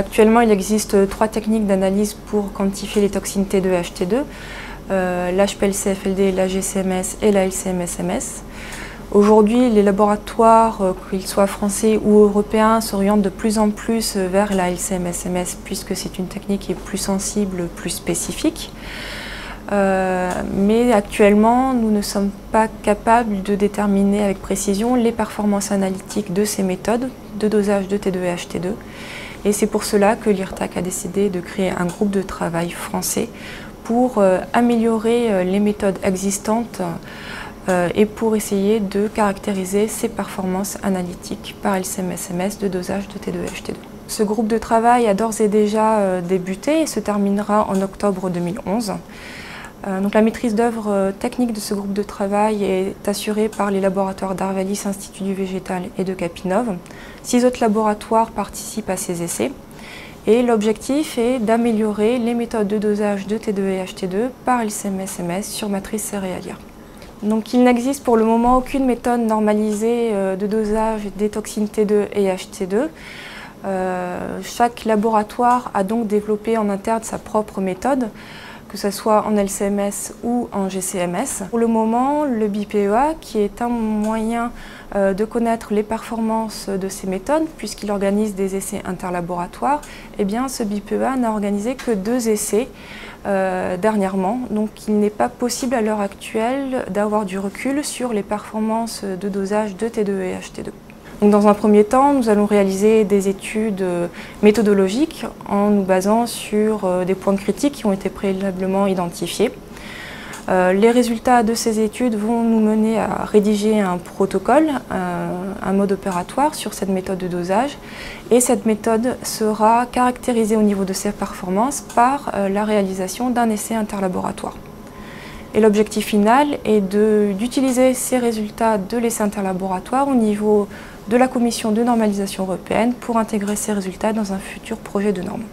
Actuellement, il existe 3 techniques d'analyse pour quantifier les toxines T2 et HT2, l'HPLC-FLD, la GCMS et la LCMS-MS. Aujourd'hui, les laboratoires, qu'ils soient français ou européens, s'orientent de plus en plus vers la LCMS-MS puisque c'est une technique qui est plus sensible, plus spécifique. Mais actuellement, nous ne sommes pas capables de déterminer avec précision les performances analytiques de ces méthodes de dosage de T2 et HT2. Et c'est pour cela que l'IRTAC a décidé de créer un groupe de travail français pour améliorer les méthodes existantes et pour essayer de caractériser ces performances analytiques par LCMS-MS de dosage de T2 et HT2. Ce groupe de travail a d'ores et déjà débuté et se terminera en octobre 2011. Donc la maîtrise d'œuvre technique de ce groupe de travail est assurée par les laboratoires d'Arvalis, Institut du Végétal et de Capinov. 6 autres laboratoires participent à ces essais. Et l'objectif est d'améliorer les méthodes de dosage de T2 et HT2 par LCMS-MS sur matrice céréalière. Donc il n'existe pour le moment aucune méthode normalisée de dosage des toxines T2 et HT2. Chaque laboratoire a donc développé en interne sa propre méthode, que ce soit en LCMS ou en GCMS. Pour le moment, le BIPEA, qui est un moyen de connaître les performances de ces méthodes, puisqu'il organise des essais interlaboratoires, eh bien, ce BIPEA n'a organisé que 2 essais dernièrement. Donc il n'est pas possible à l'heure actuelle d'avoir du recul sur les performances de dosage de T2 et HT2. Donc, dans un premier temps, nous allons réaliser des études méthodologiques en nous basant sur des points critiques qui ont été préalablement identifiés. Les résultats de ces études vont nous mener à rédiger un protocole, un mode opératoire sur cette méthode de dosage. Et cette méthode sera caractérisée au niveau de ses performances par la réalisation d'un essai interlaboratoire. Et l'objectif final est d'utiliser ces résultats de l'essai interlaboratoire au niveau de la Commission de normalisation européenne pour intégrer ces résultats dans un futur projet de norme.